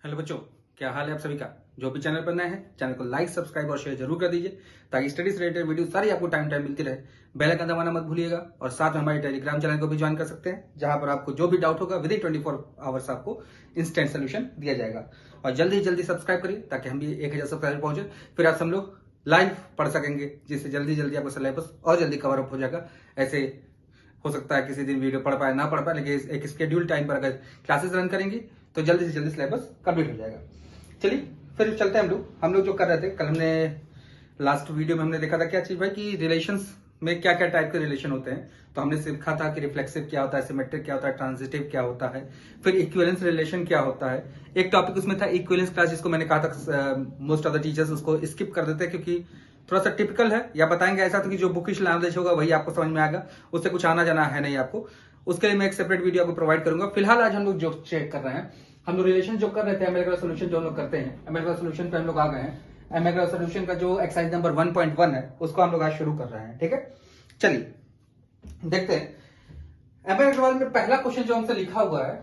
Hello बच्चों, क्या हाल है आप सभी का। जो भी चैनल पर नए हैं चैनल को लाइक सब्सक्राइब और शेयर जरूर कर दीजिए ताकि स्टडी से रिलेटेड वीडियो सारी आपको टाइम मिलती रहे। बेल आइकन दबाना मत भूलिएगा और साथ में हमारे टेलीग्राम चैनल को भी ज्वाइन कर सकते हैं जहां पर आपको जो भी डाउट होगा विद इन 24 आवर्स आपको इंस्टेंट सोल्यूशन दिया जाएगा। और जल्दी जल्दी सब्सक्राइब करिए ताकि हम भी 1000 सब्सक्राइबर पहुंचे, फिर आप सब लोग लाइव पढ़ सकेंगे जिससे जल्दी आपका सिलेबस और जल्दी कवर अप हो जाएगा। ऐसे हो सकता है किसी दिन वीडियो पढ़ पाए ना पढ़ पाए, लेकिन एक शेड्यूल टाइम पर अगर क्लासेस रन करेंगी तो जल्दी से जल्दी सिलेबस कंप्लीट हो जाएगा। चलिए फिर चलते हैं हम लोग जो कर रहे थे कल, हमने लास्ट वीडियो में हमने देखा था क्या चीज भाई कि रिलेशंस में क्या क्या टाइप के रिलेशन होते हैं। तो हमने सीखा था कि रिफ्लेक्सिव क्या होता है, सिमेट्रिक क्या होता है, ट्रांजिटिव क्या होता है, फिर इक्विवेलेंस रिलेशन क्या होता है। एक टॉपिक उसमें था इक्विवेलेंस क्लास, जिसको मैंने कहा था मोस्ट ऑफ द टीचर्स उसको स्किप कर देते हैं क्योंकि थोड़ा सा टिपिकल है, या बताएंगे ऐसा तो कि जो बुकिश लैंग्वेज होगा वही आपको समझ में आएगा, उससे कुछ आना जाना है नहीं आपको। उसके लिए मैं एक सेपरेट वीडियो आपको प्रोवाइड करूंगा। फिलहाल आज हम लोग जो चेक कर रहे हैं, हम लोग रिलेशन जो कर रहे थे एमएलग्राफ सोल्यूशन जो हम लोग करते हैं, एमएलग्राफ सोल्यूशन पे हम लोग आ गए हैं। एमएलग्राफ सोल्यूशन का जो एक्सरसाइज नंबर 1.1 है उसको हम लोग आज शुरू कर रहे हैं। ठीक है, चलिए देखते हैं। एमएलग्राफ में पहला क्वेश्चन जो हमसे लिखा हुआ है,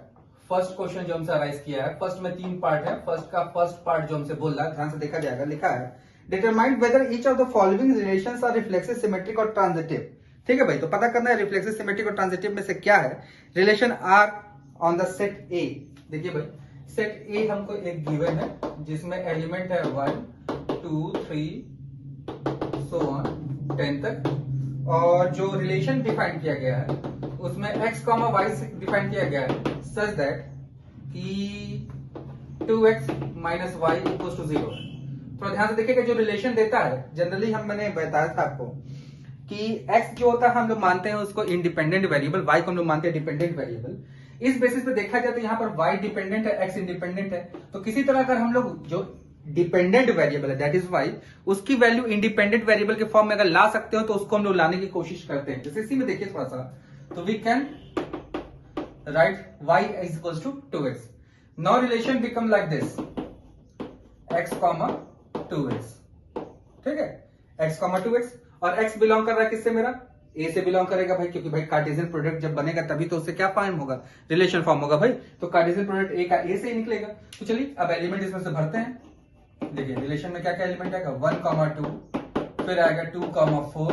फर्स्ट क्वेश्चन जो हमसे अराइज किया है, फर्स्ट में 3 पार्ट है। फर्स्ट पार्ट जो हमसे बोल रहा है, ध्यान से देखा जाएगा। लिखा है determine whether each of the following relations are reflexive, symmetric और ट्रांजिटिव। ठीक है भाई, तो पता करना है रिफ्लेक्सिव, सिमेट्रिक और ट्रांजिटिव में से क्या है। Relation R on the set A. देखिए भाई, सेट ए हमको एक गिवन है जिसमें एलिमेंट है 1 2 3 सो ऑन 10 तक, और जो रिलेशन डिफाइन किया गया है उसमें x, y डिफाइन किया गया है सच दैट कि 2x minus y equal to 0 है। थोड़ा ध्यान से देखिएगा, जो रिलेशन देता है जनरली मैंने बताया था आपको कि x जो होता है हम लोग मानते हैं उसको इंडिपेंडेंट वेरिएबल, y को हम लोग मानते हैं डिपेंडेंट वेरिएबल। इस बेसिस पे देखा जाए तो यहाँ पर y डिपेंडेंट है, x इंडिपेंडेंट है। तो किसी तरह अगर हम लोग जो डिपेंडेंट वेरिएबल है दैट इज y, उसकी वैल्यू इंडिपेंडेंट वेरिएबल के फॉर्म में अगर ला सकते हो तो उसको हम लोग लाने की कोशिश करते हैं। जैसे इसी में देखिए थोड़ा सा, तो we can write y is equal to 2x। Now relation become like this x, 2x। ठीक है, x, 2x, और x बिलोंग कर रहा है किससे, मेरा a से बिलोंग करेगा भाई, क्योंकि भाई कार्टेशियन प्रोडक्ट जब बनेगा तभी तो उससे क्या फॉर्म होगा, रिलेशन फॉर्म होगा भाई। तो कार्टेशियन प्रोडक्ट a का a से ही निकलेगा। तो चलिए अब एलिमेंट इसमें से भरते हैं। देखिए रिलेशन में क्या क्या एलिमेंट आएगा, 1, 2, फिर आएगा 2, 4,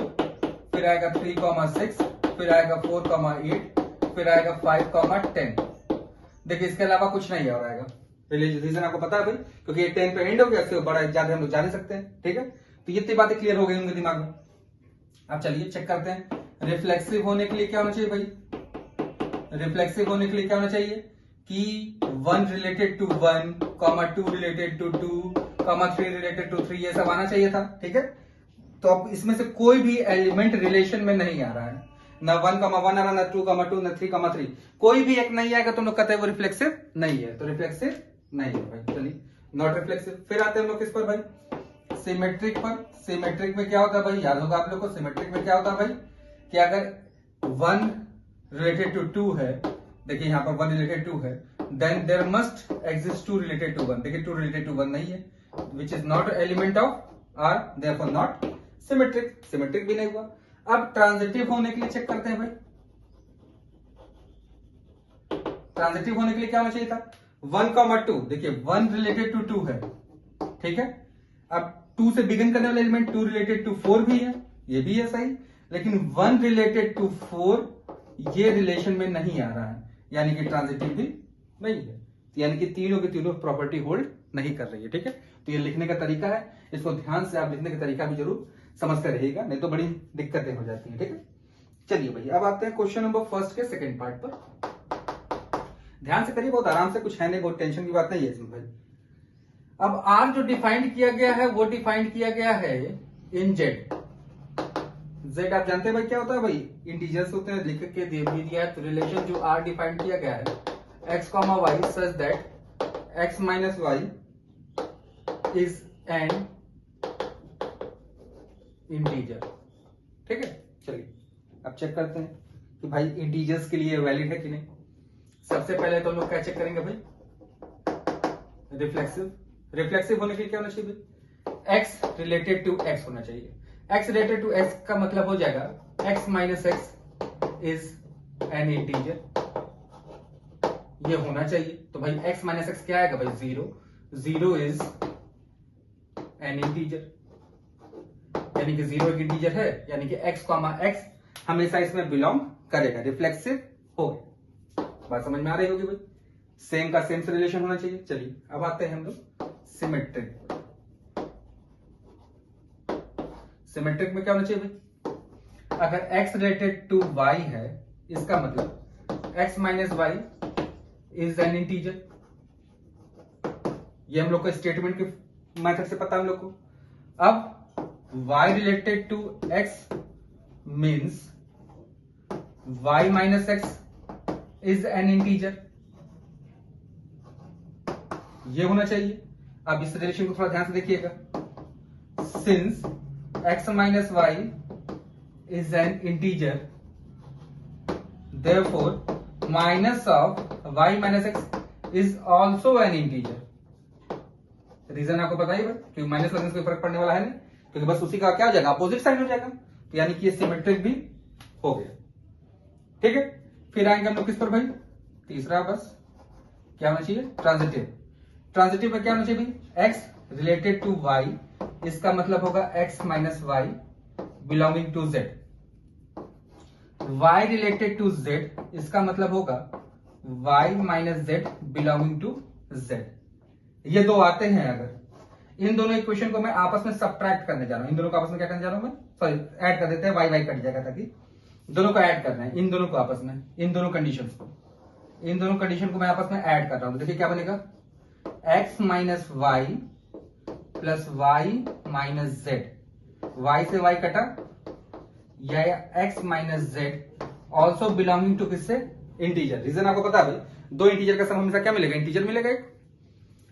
फिर आएगा 3, 6, फिर आएगा 4, 8, फिर आएगा 5, 10। देखिए इसके अलावा कुछ नहीं और आएगा। रीजन आपको पता है भाई, क्योंकि ये 10 पे एंड हो गया, इससे बड़ा ज्यादा हम लोग जा नहीं सकते हैं। ठीक है, तो ये इतनी बातें क्लियर हो गई होंगी दिमाग में। अब चलिए चेक करते हैं रिफ्लेक्सिव होने के लिए क्या होना चाहिए भाई। रिफ्लेक्सिव होने के लिए क्या होना चाहिए कि 1 related to 1, 2 related to 2, 3 related to 3, ये सब आना चाहिए था। ठीक है, तो अब इसमें से कोई भी एलिमेंट रिलेशन में नहीं आ रहा है, ना 1, 1 आ रहा, ना 2, 2, ना 3, 3, कोई भी एक नहीं आएगा तो हम लोग कहते हैं वो रिफ्लेक्सिव नहीं है। तो रिफ्लेक्सिव नहीं है भाई, चलिए नॉट रिफ्लेक्सिव। फिर आते हैं हम लोग किस पर भाई, सिमेट्रिक पर। सिमेट्रिक में क्या होता है भाई, याद होगा आप लोग को, सिमेट्रिक में क्या होता है भाई कि अगर 1 रिलेटेड टू 2 है, देखिए यहाँ पर 1 रिलेटेड 2 है, then there must exist 2 related to 1। देखिए 2 रिलेटेड टू 1 नहीं है, which is not element of R, therefore not symmetric. Symmetric भी नहीं हुआ। अब ट्रांजिटिव होने के लिए चेक करते हैं भाई। ट्रांजिटिव होने के लिए क्या होना चाहिए था, 1, 2। देखिए 1 रिलेटेड टू 2 है, ठीक है। अब 2 से बिगिन करने वाला एलिमेंट 2 रिलेटेड टू 4 भी है, ये भी है सही, लेकिन 1 रिलेटेड टू 4 ये रिलेशन में नहीं आ रहा है, यानी कि ट्रांजिटिव भी नहीं है, यानी कि तीनों की तीनों प्रॉपर्टी होल्ड नहीं कर रही है। ठीक है, तो ये लिखने का तरीका है, इसको ध्यान से आप लिखने का तरीका भी जरूर समझ कर रहिएगा, नहीं तो बड़ी दिक्कतें हो जाती है। ठीक है, चलिए भाई अब आते हैं क्वेश्चन नंबर फर्स्ट के सेकेंड पार्ट पर। ध्यान से करिए, बहुत आराम से, कुछ है नहीं, बहुत टेंशन की बात नहीं है इसमें भाई। अब आर जो डिफाइंड किया गया है वो डिफाइंड किया गया है इन जेड। जेड आप जानते हैं भाई क्या होता है भाई, इंटीजर्स होते हैं, लिख के दे भी दिया है। तो रिलेशन जो आर डिफाइंड किया गया है x, y such that x minus y is an integer. ठीक है, चलिए अब चेक करते हैं कि भाई इंटीजर्स के लिए वैलिड है कि नहीं। सबसे पहले तो हम लोग क्या चेक करेंगे भाई, रिफ्लेक्सिव। रिफ्लेक्सिव होने के लिए क्या होना चाहिए भाई, x रिलेटेड टू x होना चाहिए। x रिलेटेड टू x का मतलब हो जाएगा x minus x is an integer. ये होना चाहिए। तो भाई x माइनस एक्स क्या आएगा भाई? 0। 0 इज एन इंटीजर, यानी कि 0 एक इंटीजर है, यानी कि x कॉमा x हमेशा इसमें बिलोंग करेगा, रिफ्लेक्सिव हो। बात समझ में आ रही होगी भाई? सेम का सेम से रिलेशन होना चाहिए। चलिए अब आते हैं हम लोग सिमेट्रिक। सिमेट्रिक में क्या होना चाहिए भाई? अगर x रिलेटेड टू y है, इसका मतलब x minus y is an integer. ये हम लोग को स्टेटमेंट के मेथड से पता है हम लोग को। अब y related to x means y minus x is an integer, ये होना चाहिए। अब इस रिलेशन को थोड़ा ध्यान से देखिएगा। Since x minus y is an integer, therefore minus of y minus x is also an integer. Reason आपको पता ही है क्योंकि माइनस प्लस कोई फर्क पड़ने वाला है नहीं, क्योंकि बस उसी का क्या हो जाएगा? अपोजिट साइड हो जाएगा। तो यानी कि ये सिमेट्रिक भी हो गया। ठीक है, फिर आएंगे हम लोग किस पर भाई? तीसरा बस क्या होना चाहिए? ट्रांजिटिव। ट्रांजिटिव में क्या होना चाहिए भाई? x रिलेटेड टू y, इसका मतलब होगा x minus y belonging to z। y related to z, इसका मतलब होगा y minus z belonging to z। ये दो आते हैं, अगर इन दोनों इक्वेशन को मैं आपस में सब्ट्रैक्ट करने जा रहा हूं, इन दोनों को आपस में क्या करने जा रहा हूं मैं? सॉरी, ऐड कर देते हैं, y y कट जाएगा, ताकि दोनों को ऐड करना है, इन दोनों को आपस में, इन दोनों कंडीशंस को, इन दोनों कंडीशन को मैं आपस में ऐड कर रहा हूं। तो देखिए क्या बनेगा? x minus y plus y minus z. Y से y कटा, या x minus z also belonging to किससे? इंटीजर। रीजन आपको पता है भाई, दो इंटीजर का सम हमेशा क्या मिलेगा? इंटीजर मिलेगा एक।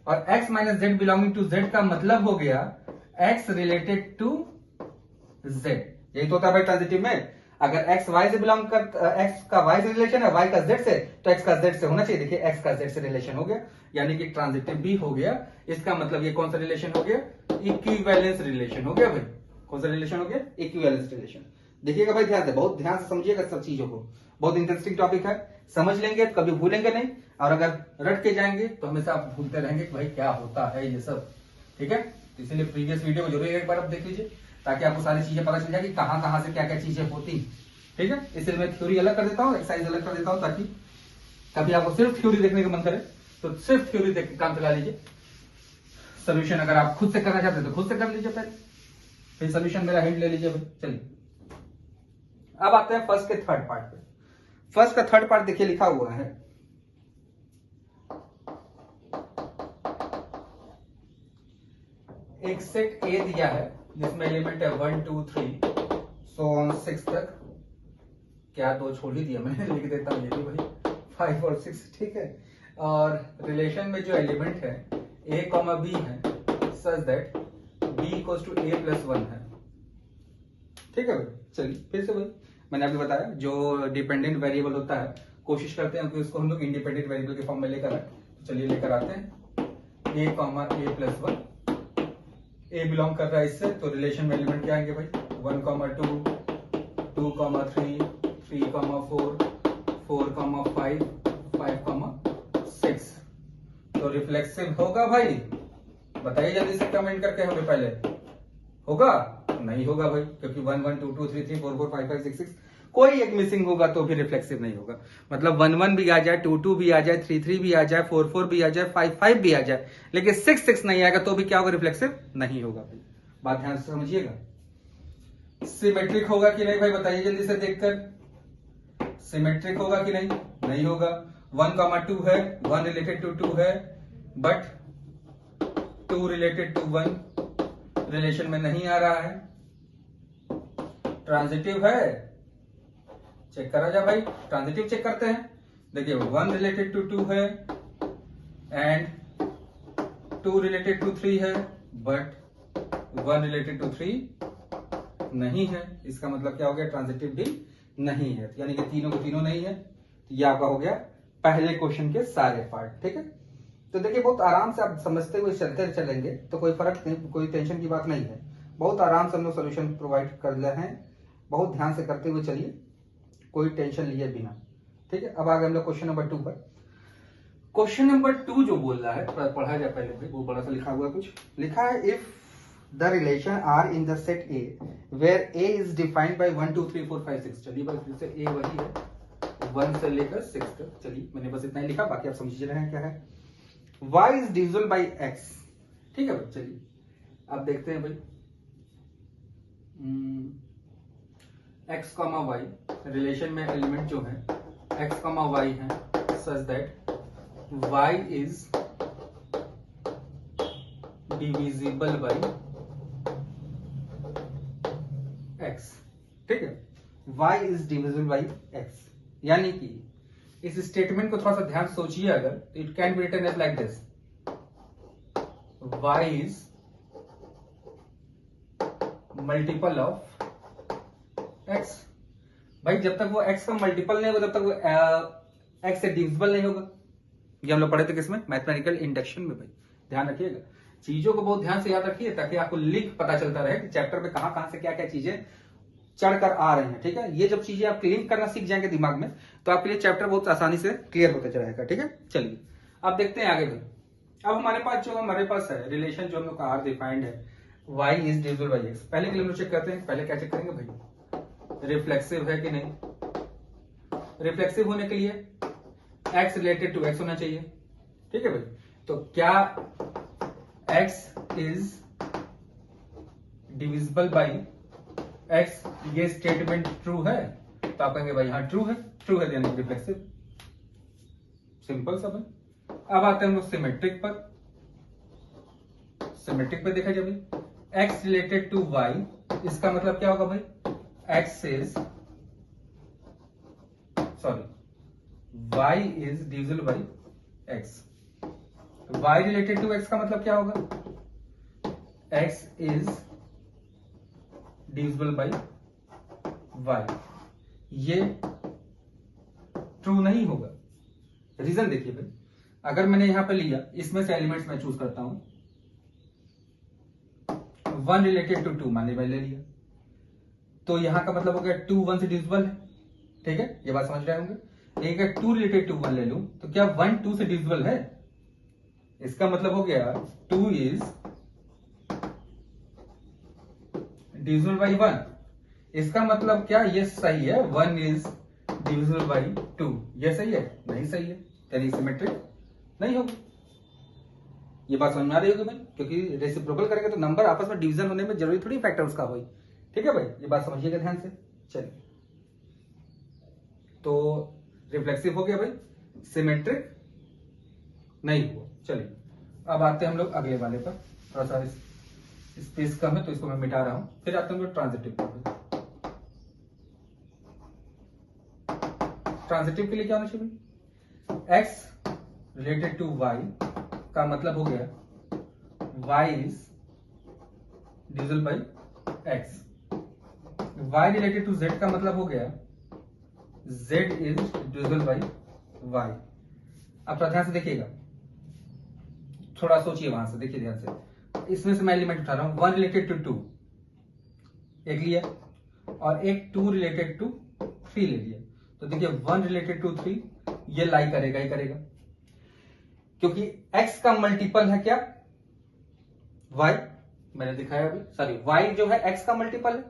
और x minus z belonging to z का मतलब हो गया x रिलेटेड टू z। यही तो होता है भाई ट्रांजिटिव में। अगर x y से बिलोंग कर, x का y से रिलेशन है, y का z से, तो x का z से होना चाहिए। देखिए x का z से रिलेशन हो गया, यानी कि ट्रांजिटिव भी हो गया। इसका मतलब ये कौन सा रिलेशन हो गया? इक्विवेलेंस रिलेशन हो गया भाई। कौन सा रिलेशन हो गया? Equivalence relation. देखिएगा भाई ध्यान से, बहुत ध्यान से समझिएगा सब चीजों को। बहुत इंटरेस्टिंग टॉपिक है, समझ लेंगे तो कभी भूलेंगे नहीं, और अगर रट के जाएंगे तो हमेशा आप भूलते रहेंगे कि भाई क्या होता है ये सब। ठीक है, तो इसीलिए प्रीवियस वीडियो को जरूर एक बार आप देख लीजिए, ताकि आपको सारी चीजें पता चल जाए कि कहां कहां से क्या क्या चीजें होती। ठीक है, इसलिए मैं थ्योरी अलग कर देता हूँ, एक्सरसाइज अलग कर देता हूँ, ताकि कभी आपको सिर्फ थ्योरी देखने का मन करे तो सिर्फ थ्योरी देख के काम चला लीजिए। सोल्यूशन अगर आप खुद से करना चाहते हैं तो खुद से कर लीजिए पहले, फिर सोल्यूशन मेरा हिंट ले लीजिए। चलिए अब आते हैं फर्स्ट के थर्ड पार्ट पे। फर्स्ट का थर्ड पार्ट देखिए लिखा हुआ है, एक सेट ए दिया है जिसमें एलिमेंट है 1 2 3 सो ऑन 6 तक। क्या दो छोड़ ही दिया मैंने, लिख देता हूं ये भी भाई 5 और 6। ठीक है, और रिलेशन में जो एलिमेंट है a कॉमा b है, such that b equals to a plus 1 है। ठीक है भाई, चलिए फिर से भाई मैंने आपको बताया, जो डिपेंडेंट वेरिएबल होता है कोशिश करते हैं कि उसको हम लोग इंडिपेंडेंट वेरिएबल के फॉर्म में लेकर आए। चलिए लेकर आते हैं a comma a plus 1। a belong कर रहा है इससे, तो रिलेशन में एलिमेंट क्या आएंगे भाई? 1 comma 2, 2 comma 3, 3 comma 4, 4 comma 5, 5 comma 6। तो रिफ्लेक्सिव होगा भाई? बताइए जल्दी से कमेंट करके, हमें पहले होगा? नहीं होगा भाई, क्योंकि 1 1 2 2 3 3 4 4 5 5 6 6 कोई एक मिसिंग होगा तो भी रिफ्लेक्सिव नहीं होगा। मतलब 1 1 भी आ जाए, 2 2 भी आ जाए, 3 3 भी आ जाए, 4 4 भी आ जाए, 5 5 भी आ जाए, लेकिन 6 6 नहीं आएगा तो भी क्या होगा? रिफ्लेक्सिव नहीं होगा भाई। बात ध्यान से समझिएगा। सिमेट्रिक होगा कि नहीं भाई? बताइए जल्दी से देखकर, सिमेट्रिक होगा कि नहीं? नहीं होगा। 1 कॉमा 2 है, 1 रिलेटेड टू 2 है, बट 2 रिलेटेड टू 1 रिलेशन में नहीं आ रहा है। ट्रांजिटिव है, चेक करा जा भाई, ट्रांजिटिव चेक करते हैं। देखिए 1 रिलेटेड टू 2 है एंड 2 रिलेटेड टू 3 है, बट 1 रिलेटेड टू 3 नहीं है। इसका मतलब क्या हो गया? ट्रांजिटिव भी नहीं है, यानी कि तीनों को तीनों नहीं है। ये आपका हो गया पहले क्वेश्चन के सारे पार्ट। ठीक है, तो देखिए बहुत आराम से आप समझते हुए चलते चलेंगे तो कोई फर्क नहीं, कोई टेंशन की बात नहीं है। बहुत आराम से हम लोग सोल्यूशन प्रोवाइड कर रहे हैं, बहुत ध्यान से करते हुए चलिए, कोई टेंशन लिए बिना। ठीक है, अब आ गए हम लोग क्वेश्चन नंबर 2 पर। क्वेश्चन नंबर 2 जो बोल रहा है, थोड़ा पढ़ा जाए पहले भाई, वो बड़ा सा लिखा हुआ कुछ लिखा है, if the relation R in the set A where A is defined by 1 2 3 4 5 6। चलिए भाई फिर से ए वही है 1 से लेकर 6 तक। चलिए मैंने बस इतना ही लिखा, बाकी आप समझ रहे हैं क्या है। y is divisible by x, ठीक है भाई। चलिए अब देखते हैं भाई, x कॉमा वाई रिलेशन में एलिमेंट जो है x कॉमा वाई है, such that y is divisible by x, ठीक है। y is divisible by x, यानी कि इस स्टेटमेंट को थोड़ा सा ध्यान सोचिए, अगर it can be written as like this, y is multiple of x। भाई जब तक वो x का मल्टीपल नहीं होगा तब तक वो x से डिविजिबल नहीं होगा। ये हम लोग पढ़े थे किसमें, मैथमेटिकल इंडक्शन में। भाई ध्यान रखिएगा, चीजों को बहुत ध्यान से याद रखिए ताकि आपको लिंक पता चलता रहे कि चैप्टर में कहां कहां से क्या क्या चीजें चढ़कर आ रही हैं, ठीक है। ये जब चीजें आप लिंक करना सीख जाएंगे दिमाग में तो आपके लिए चैप्टर बहुत आसानी से क्लियर होता जाएगा, ठीक है। चलिए अब देखते हैं आगे। अब हमारे पास है रिलेशन जो हम लोग का आर डिफाइंड है, y is divisible by x। पहले के लिए हम लोग चेक करते हैं, पहले क्या चेक करेंगे भाई, रिफ्लेक्सिव है कि नहीं। रिफ्लेक्सिव होने के लिए x रिलेटेड टू x होना चाहिए, ठीक है भाई। तो क्या x is divisible by x, ये स्टेटमेंट ट्रू है तो आप कहेंगे भाई हाँ ट्रू है, ट्रू है यानी रिफ्लेक्सिव, सिंपल सा भाई। अब आते हैं हम लोग सिमेट्रिक पर। सिमेट्रिक पे देखा जाए x रिलेटेड टू y, इसका मतलब क्या होगा भाई, x is y is divisible by x। y related to x का मतलब क्या होगा, x is divisible by y। ये ट्रू नहीं होगा। रीजन देखिए भाई, अगर मैंने यहां पे लिया, इसमें से एलिमेंट्स मैं चूज करता हूं, 1 रिलेटेड टू 2 मान ले लिया, तो यहां का मतलब हो गया 2 1 से डिविजिबल है, ठीक है, ये बात समझ रहे होंगे। एक 2 रिलेटेड टू 1 ले लूं तो क्या 1 2 से डिविजिबल है, इसका मतलब हो गया 2 इज डिविजिबल बाय 1। इसका मतलब क्या, ये सही है, 1 इज डिविजिबल बाय 2, ये सही है, नहीं सही है, यानी सिमेट्रिक नहीं होगा। ये बात समझ में आ रही होगी भाई, क्योंकि रेसिप्रोकल करेंगे तो नंबर आपस में डिवीजन होने में जरूरी थोड़ी फैक्टर उसका होई, ठीक है भाई, ये बात समझिएगा ध्यान से। चलिए तो रिफ्लेक्सिव हो गया भाई, सिमेट्रिक नहीं हुआ। चलिए अब आते हैं हम लोग अगले वाले पर, थोड़ा सा स्पेस कम है तो इसको मैं मिटा रहा हूं। फिर आते हैं हम लोग ट्रांजिटिव पर। ट्रांजिटिव के लिए क्या होना चाहिए भाई, x रिलेटेड टू y का मतलब हो गया y is divisible by x। y related to z का मतलब हो गया z is divisible by y। अब थोड़ा ध्यान से देखिएगा, थोड़ा सोचिए वहां से, देखिए ध्यान से। इसमें से मैं एलिमेंट उठा रहा हूं, 1 रिलेटेड टू 2 एक लिया और एक 2 रिलेटेड टू 3 ले लिया, तो देखिए 1 रिलेटेड टू 3 ये लाई करेगा ही करेगा, क्योंकि x का मल्टीपल है क्या, y, मैंने दिखाया अभी, सॉरी y जो है x का मल्टीपल है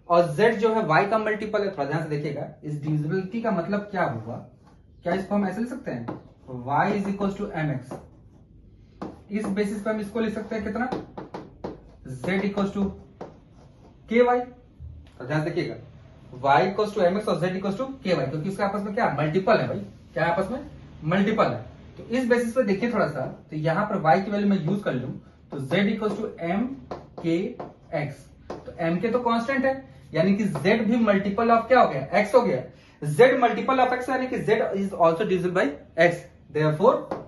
और z जो है y का मल्टीपल है। थोड़ा ध्यान से देखिएगा, इस डिविजिबिलिटी का मतलब क्या हुआ, क्या इसको हम ऐसे लिख सकते हैं, y is equal to mx। इस बेसिस पे हम इसको लिख सकते हैं कितना, z इक्वल टू ky। तो ध्यान से देखिएगा, y इक्वल टू mx और z इक्वल टू ky, क्योंकि इसके आपस में क्या मल्टीपल है भाई, क्या आपस में मल्टीपल है। तो इस बेसिस पे देखिए थोड़ा सा, तो यहां पर y की वैल्यू मैं यूज कर लूं तो z equal to m k x। तो m के तो कांस्टेंट है, यानी कि z भी मल्टीपल ऑफ क्या हो गया, x हो गया। z मल्टीपल ऑफ x यानी कि z is also divisible by x, therefore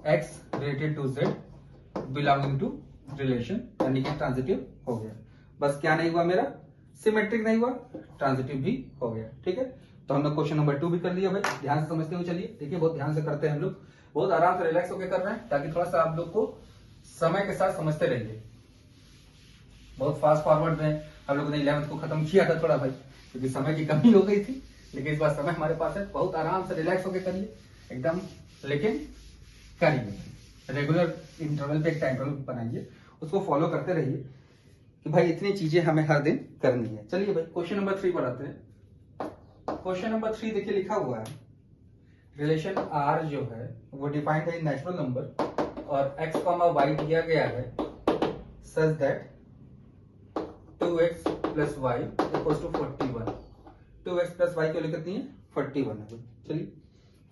x related to z belonging to relation, यानी कि ट्रांजिटिव हो गया। बस क्या नहीं हुआ मेरा, सिमेट्रिक नहीं हुआ, ट्रांजिटिव भी हो गया, ठीक है। तो हम लोग क्वेश्चन नंबर 2 भी कर लिया भाई, ध्यान से समझते हुए चलिए। देखिए बहुत ध्यान से करते हैं हम लोग, बहुत आराम से रिलैक्स होकर कर रहे हैं ताकि थोड़ा सा आप लोग को समय के साथ समझते रहिए। बहुत फास्ट फॉरवर्ड में हम लोगों ने 11th को खत्म किया था थोड़ा भाई, क्योंकि समय की कमी हो गई थी, लेकिन इस बार समय हमारे पास है, बहुत आराम से रिलैक्स होकर करिए। एकदम, लेकिन करिए रेगुलर इंटरवल पे एक टाइम टेबल बनाइए, उसको फॉलो करते रहिए कि भाई इतनी चीजें हमें हर दिन करनी है। चलिए भाई क्वेश्चन नंबर 3 पर आते हैं। क्वेश्चन नंबर 3 देखिए लिखा हुआ है, रिलेशन R जो है वो डिफाइंड है इन नेचुरल नंबर और x, y दिया गया है such that 2x + y = 41। 2x + y की वैल्यू कितनी है? 41 है। चलिए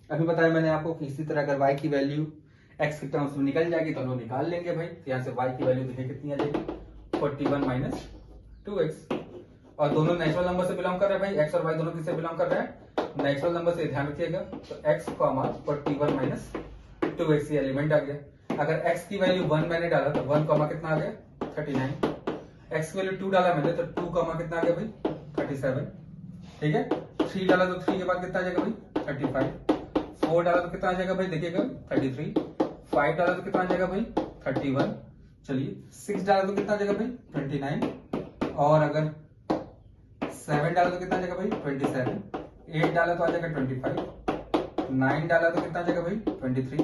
अभी बताया मैंने आपको कि इसी तरह अगर y की वैल्यू x के टर्म्स में निकल जाएगी तो हम लोग निकाल लेंगे भाई। तो यहाँ से y की वैल्यू देखिए कितनी आ जाएगी, 41 - 2x। और दोनों नेचुरल नंबर से बिलोंग कर रहे हैं भाई, x और y दोनों किससे बिलोंग कर रहे हैं? नेचुरल नंबर से, ध्यान रखिएगा। तो x, 41 - 2x ये एलिमेंट आ गया। अगर x की वैल्यू 1 मैंने डाला तो 1, कितना आ गया? 39। x की वैल्यू 2 डाला मैंने तो 2, कितना आ गया भाई? 37। ठीक है, 3 डाला तो 3 के बाद कितना आ जाएगा भाई? 35। 4 डाला तो कितना आ जाएगा भाई? देखिएगा 33। 5 डाला तो कितना आ जाएगा भाई? 31। चलिए 6 डाला तो कितना आ जाएगा भाई? 29। और अगर 7 डाला तो कितना आ जाएगा भाई? 27। 8 डाला तो आ जाएगा 25। 9 डाला तो कितना आ जाएगा भाई? 23।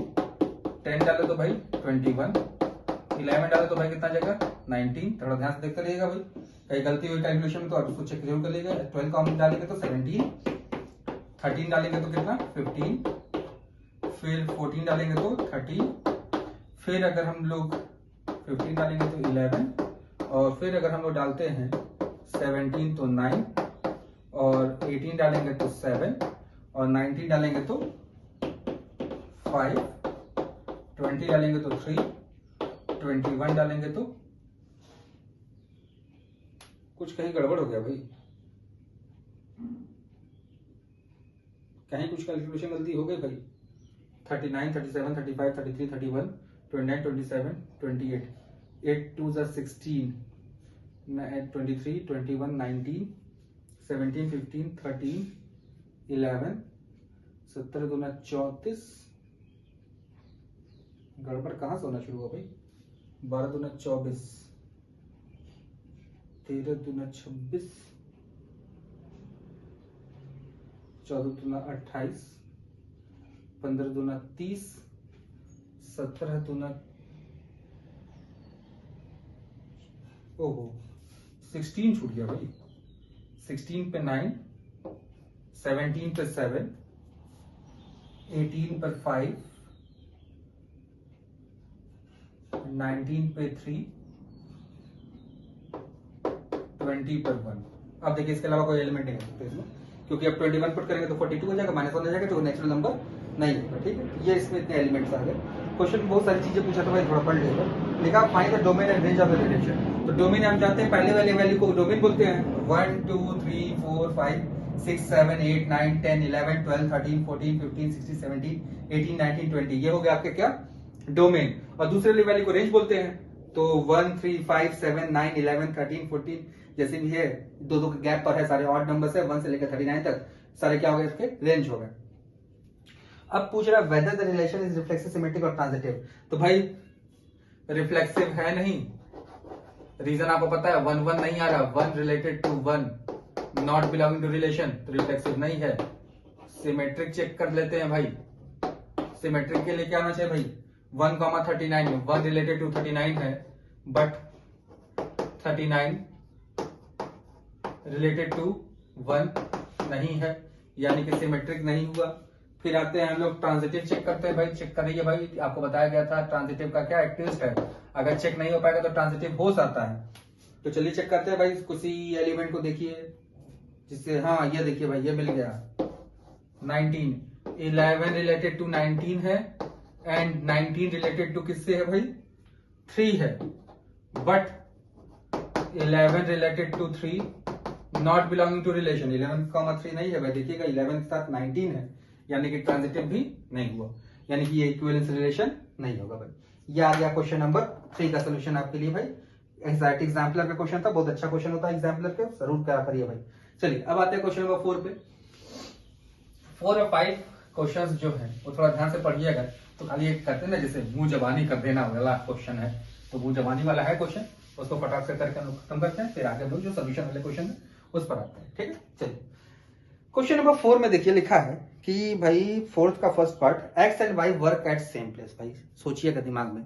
10 डाला तो भाई 21। 11 डाला तो भाई कितना आ जाएगा? 19। थोड़ा ध्यान से देखते रहिएगा भाई, कहीं गलती हुई कैलकुलेशन में तो आप उसको चेक जरूर कर लीजिएगा। 12 कॉमन डालेंगे तो 17। 13 डालेंगे तो कितना? 15। फिर 14 डालेंगे तो 30। फिर अगर हम लोग 15 डालेंगे तो 11। और फिर अगर हम लोग डालते हैं 17 तो 9। और 18 डालेंगे तो 7। और 19 डालेंगे तो 5। 20 डालेंगे तो 3। 21 डालेंगे तो कुछ कहीं गड़बड़ हो गया भाई, कहीं कुछ कैलकुलेशन गलती हो गई भाई। 39, 37, 35, 33, 31, 29, 27, 28। 8 2 16, 23, 21, 19, 17, 15, 13, 11, 17 दूना 34। गड़बड़ कहाँ से होना शुरू हुआ भाई? 12 दूना 24, 13 दूना 26, 14 दूना 28, 15 दूना 30, 17 दूना, ओहो 16 छूट गया भाई। 16 पे 9, 17 पे 7, 18 पे 5, 19 पे 3, 20 पे 1। अब देखिए इसके अलावा कोई एलिमेंट नहीं हो सकते इसमें, क्योंकि अब 21 पुट करेंगे तो 42 हो जाएगा, -1 हो जाएगा जो नेचुरल नंबर नहीं होगा। ठीक है, ये इसमें इतने एलिमेंट्स आ गए। क्वेश्चन बहुत सारी चीजें पूछा था भाई, थोड़ा पढ़ लेगा। लिखा find the domain and range of the relation. तो डोमेन हम जानते हैं, पहले वाली वैल्यू को डोमेन बोलते हैं। 1 2 3 4 5 6 7 8 9 10 11 12 13 14 15 16 17 18 19 20, ये हो गया आपके क्या? डोमेन। और दूसरे वाली वैल्यू को रेंज बोलते हैं। तो 1 3 5 7 9 11 13 14 जैसे भी है, दो दो गैप पर है, सारे ऑड नंबर्स है, 1 से लेकर 39 तक सारे क्या हो गए? इसके रेंज हो गए। अब पूछ रहा है whether the relation is reflexive, symmetric और ट्रांजिटिव। तो भाई रिफ्लेक्सिव है नहीं, रीजन आपको पता है, 1 1 नहीं आ रहा, 1 related to 1, not belonging to relation, तो रिफ्लेक्सिव नहीं है। सिमेट्रिक चेक कर लेते हैं भाई। सिमेट्रिक के लिए क्या होना चाहिए भाई? 1, 39 में 1 रिलेटेड टू 39 है, बट 39 रिलेटेड टू 1 नहीं है, यानी कि सिमेट्रिक नहीं हुआ। फिर आते हैं हम लोग ट्रांजिटिव चेक करते हैं भाई। चेक करिए भाई, आपको बताया गया था ट्रांजिटिव का क्या ट्विस्ट है, अगर चेक नहीं हो पाएगा तो ट्रांजिटिव हो सकता है। तो चलिए चेक करते हैं भाई, किसी एलिमेंट को देखिए जिससे, हाँ ये देखिए भाई, ये मिल गया 19। 11 रिलेटेड टू 19 है एंड 19 रिलेटेड टू किससे है भाई? 3 है, but 11 related to 3 not belonging to relation. 11,3 नहीं है भाई, देखिएगा 11 के साथ 19 है, यानी कि ट्रांजिटिव भी नहीं हुआ, यानी कि ये इक्विवेलेंस रिलेशन नहीं होगा भाई। ये आ गया क्वेश्चन नंबर 3 का सोल्यूशन आपके लिए भाई। एग्जैक्ट एग्जाम्पलर का क्वेश्चन था, बहुत अच्छा क्वेश्चन होता है एग्जाम्पलर के, जरूर करा करिए भाई। चलिए अब आते हैं क्वेश्चन नंबर 4 पे। 4 और 5 क्वेश्चन जो है वो थोड़ा ध्यान से पढ़िएगा। तो खाली एक करते हैं ना, जैसे मुंह जबानी कर देना वाला क्वेश्चन है, तो मुंह जबानी वाला है क्वेश्चन, उसको फटाक से करके हम लोग खत्म करते हैं, फिर आगे हम लोग जो सोल्यूशन वाले क्वेश्चन है उस पर आते हैं। ठीक है, चलिए क्वेश्चन नंबर 4 में देखिए लिखा है कि भाई फोर्थ का first part x and y work at same place. भाई सोचिएगा दिमाग में,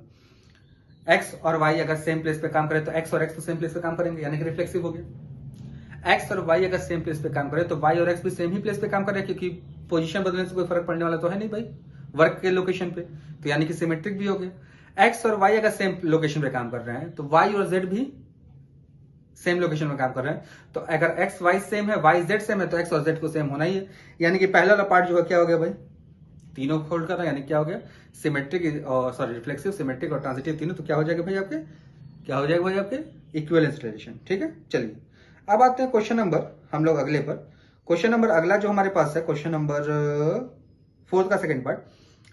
एक्स और वाई अगर सेम प्लेस पे काम करे तो एक्स और एक्स तो सेम प्लेस पे काम करेंगे, यानी कि रिफ्लेक्सिव हो गया। एक्स और वाई अगर सेम प्लेस पे काम करे तो वाई और एक्स भी सेम ही प्लेस पे काम कर रहे हैं, क्योंकि पोजीशन बदलने से कोई फर्क पड़ने वाला तो है नहीं भाई वर्क के लोकेशन पे, तो यानी कि सिमेट्रिक भी हो गया। एक्स और वाई अगर सेम लोकेशन पे काम कर रहे हैं तो वाई और जेड भी सेम लोकेशन में काम कर रहे हैं, तो अगर एक्स वाई सेम है, वाई जेड सेम है, तो एक्स और जेड को सेम होना ही है। यानी कि पहला वाला पार्ट जो है क्या हो गया भाई, तीनों फोल्ड कर रहा है, यानी क्या हो गया सिमेट्रिक और सॉरी रिफ्लेक्सिव, सिमेट्रिक और ट्रांजिटिव तीनों, तो क्या हो जाएगा भाई आपके, क्या हो जाएगा भाई आपके इक्विवेलेंस रिलेशन। ठीक है, चलिए अब आते हैं क्वेश्चन नंबर हम लोग अगले पर। क्वेश्चन नंबर अगला जो हमारे पास है, क्वेश्चन नंबर 4 का second part,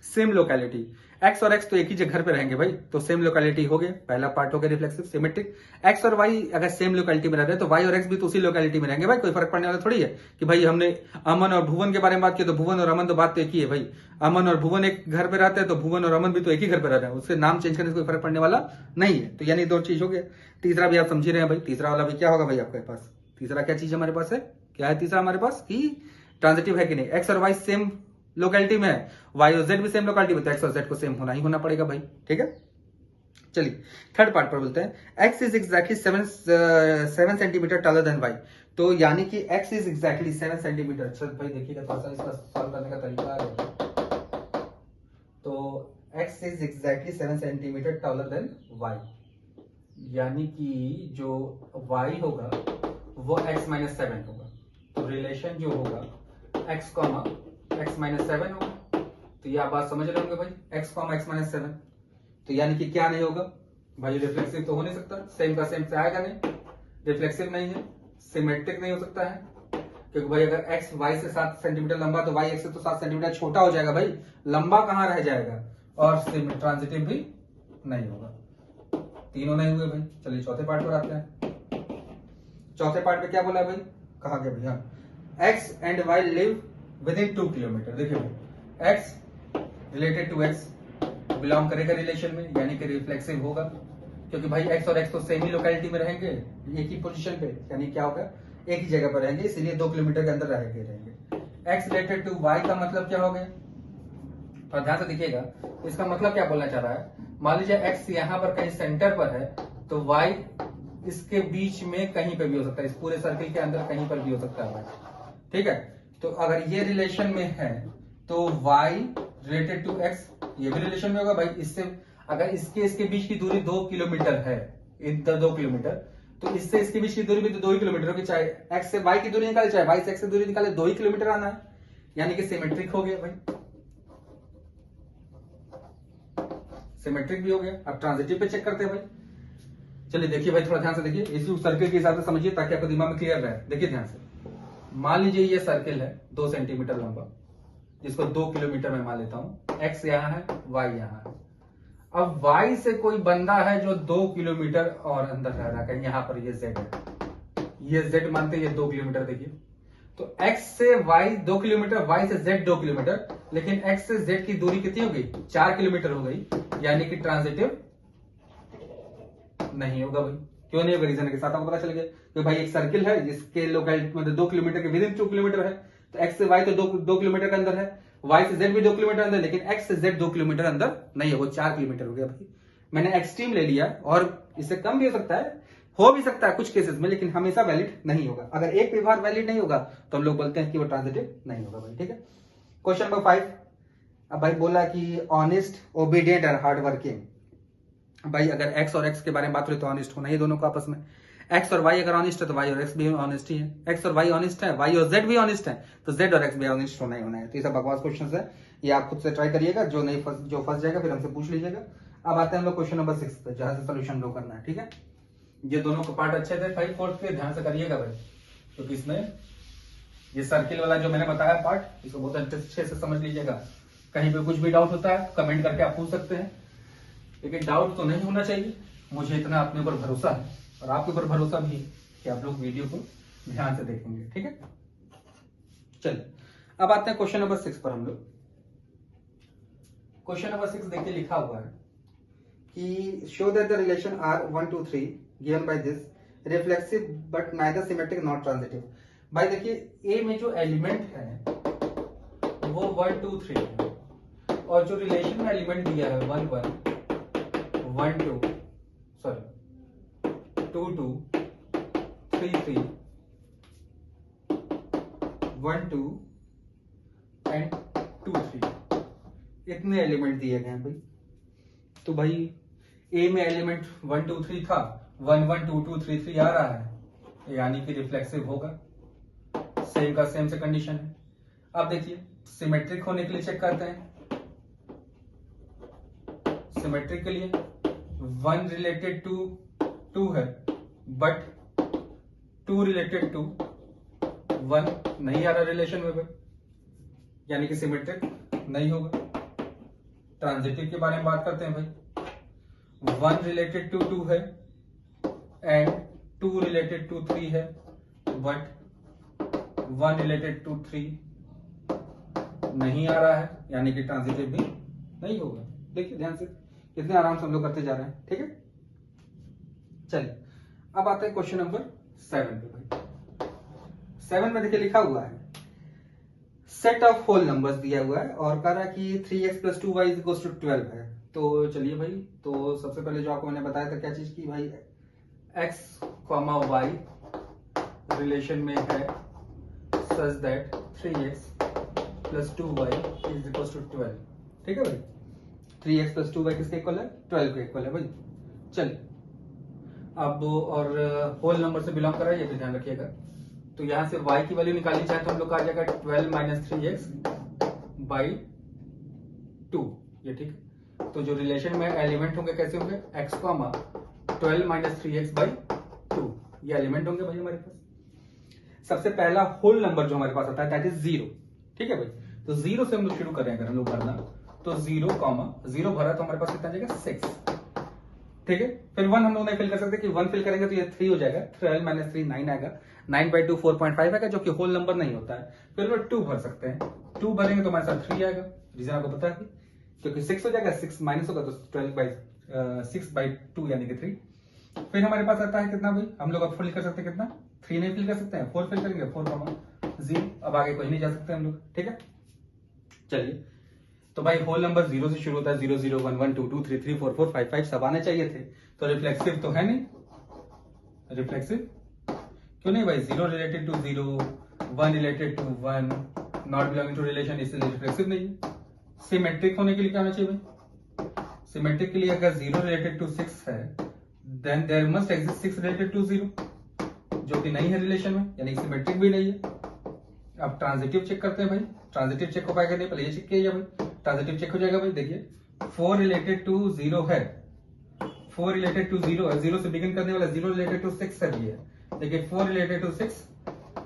same locality. X और एक्स तो एक ही घर पे रहेंगे भाई, तो सेम लोकेलिटी हो गया, पहला पार्ट हो गया रिफ्लेक्सिव सिमेट्रिक। एक्स और वाई अगर सेम लोकेलिटी में रह रहे हैं तो वाई और एक्स भी तो उसी लोकेलिटी में रहेंगे भाई, कोई फर्क पड़ने वाला थोड़ी है कि भाई हमने अमन और भुवन के बारे में बात की तो भुवन और अमन तो बात तो एक ही है भाई, अमन और भुवन एक घर पे रहते हैं तो भुवन और अमन भी तो एक ही घर पे रह रहे हैं, उससे नाम चेंज करने से कोई फर्क पड़ने वाला नहीं है। तो यानी दो चीज हो गया। तीसरा भी आप समझ रहे हैं भाई, तीसरा वाला भी क्या होगा भाई आपके पास, तीसरा क्या चीज हमारे पास है, क्या है तीसरा हमारे पास कि ट्रांजिटिव है कि नहीं। एक्स और वाई सेम लोकेलिटी में है, वाई और जेड भी सेम लोकेलिटी में, तो एक्स और जेड को सेम होना ही होना पड़ेगा भाई। ठीक है, चलिए थर्ड पार्ट पर बोलते हैं। X is exactly 7 centimetre taller than y, तो यानी कि एक्स इज एग्जैक्टली 7 सेंटीमीटर। चल भाई देखिएगा थोड़ा सा इसका सॉल्व करने का तरीका है। तो x is exactly 7 centimetre taller than y, यानी कि जो वाई होगा वो x माइनस 7 होगा, तो रिलेशन जो होगा x कॉमा x माइनस 7 होगा। तो ये आप बात समझ रहे होंगे भाई, x कॉमा x माइनस 7, तो यानी कि क्या नहीं होगा भाई, रिफ्लेक्सिव तो हो नहीं सकता, सेम का सेम से आएगा नहीं, रिफ्लेक्सिव नहीं है, सिमेट्रिक नहीं हो सकता है, क्योंकि भाई अगर x y से 7 सेंटीमीटर लंबा तो y x से तो 7 सेंटीमीटर छोटा हो जाएगा भाई, लंबा कहां रह जाएगा, और ट्रांजिटिव भी नहीं होगा, तीनों नहीं हुए भाई। चलिए चौथे पार्ट पर आते हैं। चौथे पार्ट में क्या बोला है भाई, कहा गया भैया x and y live within 2 kilometre. देखिए भाई x related to x belong करेगा रिलेशन में, यानी कि रिफ्लेक्सिव होगा, क्योंकि भाई एक्स और एक्स तो सेम ही लोकेलिटी में रहेंगे, एक ही पोजीशन पे, यानी क्या होगा एक ही जगह पर रहेंगे, इसलिए 2 किलोमीटर के अंदर रहेंगे। एक्स रिलेटेड टू वाई का मतलब क्या हो गया, और ध्यान से देखिएगा इसका मतलब क्या बोलना चाह रहा है। मान लीजिए एक्स यहाँ पर कहीं सेंटर पर है, तो वाई इसके बीच में कहीं पर भी हो सकता है, इस पूरे सर्किल के अंदर कहीं पर भी हो सकता है। ठीक है, तो अगर ये रिलेशन में है तो y रिलेटेड टू x ये भी रिलेशन में होगा भाई। इससे अगर इसके बीच की दूरी 2 किलोमीटर है, 2 किलोमीटर, तो इससे इसके बीच की दूरी भी तो 2 ही किलोमीटर होगी, चाहे x से y की दूरी निकाले चाहे y से x की दूरी निकाले, 2 ही किलोमीटर आना है, यानी कि सिमेट्रिक हो गया भाई, सिमेट्रिक भी हो गया। अब ट्रांजिटिव पे चेक करते हैं भाई। चलिए देखिए भाई थोड़ा ध्यान से देखिए, इस सर्किल के हिसाब से समझिए ताकि आपको दिमाग में क्लियर रहे। देखिए ध्यान से, मान लीजिए ये सर्किल है 2 सेंटीमीटर लंबा, जिसको 2 किलोमीटर में मान लेता हूं, x यहाँ है y यहाँ है। अब y से कोई बंदा है जो 2 किलोमीटर और अंदर रह रहा है, यहाँ पर ये z है, ये z मानते हैं, ये 2 किलोमीटर। देखिए तो x से y 2 किलोमीटर, y से z 2 किलोमीटर, लेकिन x से z की दूरी कितनी हो गई, 4 किलोमीटर हो गई, यानी कि ट्रांजिटिव नहीं होगा भाई। क्यों नहीं होगा, रीजन के साथ आपको पता चल गया कि भाई एक सर्किल है जिसके लोकेलिटी मतलब 2 किलोमीटर के विद इन 2 किलोमीटर है, तो x से y तो 2 किलोमीटर के अंदर है, y से z भी 2 किलोमीटर अंदर, लेकिन x से z 2 किलोमीटर अंदर नहीं है, वो 4 किलोमीटर हो गया भाई। मैंने एक्सट्रीम ले लिया, और इससे कम भी हो सकता है, हो भी सकता है कुछ केसेस में, लेकिन हमेशा वैलिड नहीं होगा। अगर एक व्यवहार वैलिड नहीं होगा तो हम लोग बोलते हैं कि वो ट्रांजिटिव नहीं होगा भाई। ठीक है, क्वेश्चन नंबर 5। अब भाई बोला कि ऑनेस्ट, ओबीडियंट और हार्ड वर्किंग। भाई अगर x और x के बारे में बात करें तो ऑनेस्ट होना ही दोनों को आपस में, x और y अगर ऑनेस्ट है तो y और x भी ऑनेस्ट ही है, x और y ऑनेस्ट है, y और z भी ऑनेस्ट है, तो z और x भी ऑनेस्ट होना ही होना है। तो ये सब बकवास क्वेश्चन है, ये आप खुद से ट्राई करिएगा, जो नहीं जो फंस जाएगा फिर हमसे पूछ लीजिएगा। अब आते हैं हम लोग क्वेश्चन नंबर 6 पे, जहां से सोल्यूशन लो करना है। ठीक है, ये दोनों को पार्ट अच्छे थे 5 4 के, ध्यान से करिएगा भाई, क्योंकि इसमें ये सर्किल वाला जो मैंने बताया पार्ट, इसको बहुत अच्छे से समझ लीजिएगा। कहीं पे कुछ भी डाउट होता है कमेंट करके आप पूछ सकते हैं, लेकिन डाउट तो नहीं होना चाहिए। मुझे इतना अपने ऊपर भरोसा है और आपके ऊपर भरोसा भी है कि आप लोग वीडियो को ध्यान से देखेंगे। ठीक है, चलिए अब आते हैं क्वेश्चन नंबर 6 पर। हम लोग क्वेश्चन नंबर 6 देखिए, लिखा हुआ है कि show that the relation R 1 2 3 given by this reflexive but neither symmetric not transitive. भाई देखिए ए में जो एलिमेंट है वो 1 2 3 है, और जो रिलेशन में एलिमेंट दिया है 1 1 1 2 सॉरी 2 2 3 3 1 2 एंड 2 3, इतने एलिमेंट दिए गए हैं भाई। तो भाई ए में एलिमेंट 1 2 3 था, 1 1 2 2 3 3 आ रहा है, यानी कि रिफ्लेक्सिव होगा। सेम का सेम से कंडीशन है। अब देखिए सिमेट्रिक होने के लिए चेक करते हैं। सिमेट्रिक के लिए 1 रिलेटेड टू 2 है, बट 2 रिलेटेड टू 1 नहीं आ रहा रिलेशन में भाई, यानी कि सिमेट्रिक नहीं होगा। ट्रांजिटिव के बारे में बात करते हैं भाई। 1 रिलेटेड टू 2 है एंड 2 रिलेटेड टू 3 है, बट 1 रिलेटेड टू 3 नहीं आ रहा है, यानी कि ट्रांजिटिव भी नहीं होगा। देखिए ध्यान से, कितने आराम से हम लोग करते जा रहे हैं। ठीक है, चलिए अब आते हैं क्वेश्चन नंबर 7 पे भाई। 7 में देखिए लिखा हुआ है सेट ऑफ होल नंबर्स दिया हुआ है और कह रहा है कि 3x + 2y = 12 है। तो चलिए भाई, तो सबसे पहले जो आपको मैंने बताया था क्या चीज की भाई, x, y रिलेशन में है सच दैट 3x + 2y = 12। ठीक है भाई, 3x + 2y किसके इक्वल है, 12 के इक्वल है भाई। चलिए अब और होल नंबर से बिलोंग कर रहा है, ये भी ध्यान रखिएगा। तो यहां से y की वैल्यू निकालनी चाहे तो हम लोग का आ जाएगा 12 - 3x / 2, ये ठीक है। तो जो रिलेशन में एलिमेंट होंगे कैसे होंगे, x, 12 - 3x / 2, ये एलिमेंट होंगे भाई हमारे पास। सबसे पहला होल नंबर जो हमारे पास आता है दैट इज 0। ठीक है भाई, तो 0 से हम लोग शुरू कर रहे हैं। अगर हम लोग भरना तो 0 भरा तो हमारे पास कितना जाएगा 6। ठीक है, फिर 1 हम लोग नहीं फिल कर सकते कि 1 फिल करेंगे तो ये 3 हो जाएगा, 12 - 3 9 आएगा, 9/2 4.5 आएगा, जो कि होल नंबर नहीं होता है। फिर वो 2 भर सकते हैं, 2 भरेंगे तो हमारे साथ 3 आएगा। रीजन आपको पता है क्योंकि 6 हो जाएगा, 6 माइनस होगा तो 6/2 यानी कि 3। फिर हमारे पास आता है कितना भाई, हम लोग अब फिल कर सकते हैं कितना, 3 नहीं फिल कर सकते हैं, 4 फिल करेंगे, 4, 0। अब आगे कोई नहीं जा सकते हम लोग। ठीक है, चलिए तो भाई होल नंबर 0 से शुरू होता है, 0 0 1 1 2 2 3 3 4 4 5 5 सब आने चाहिए थे। तो रिफ्लेक्सिव तो है नहीं, रिफ्लेक्सिव क्यों नहीं भाई, 0 related to 0, 1 related to 1, not belonging to relation, इसलिए रिफ्लेक्सिव नहीं है। सिमेट्रिक होने के लिए क्या होना चाहिए भाई, सिमेट्रिक के लिए अगर 0 रिलेटेड टू 6 है then there must exist 6 related to 0, जो कि नहीं है रिलेशन में, यानी सिमेट्रिक भी नहीं है। अब ट्रांजिटिव चेक करते हैं भाई, ट्रांजिटिव चेक हो पाएगा नहीं, पहले ये चेक किया भाई, ट्रांजिटिव चेक हो जाएगा भाई। देखिए 4 रिलेटेड टू 0 है, 4 रिलेटेड टू 0 है, 0 से बिगिन करने वाला, 0 रिलेटेड टू 6 है भी है। देखिए 4 रिलेटेड टू 6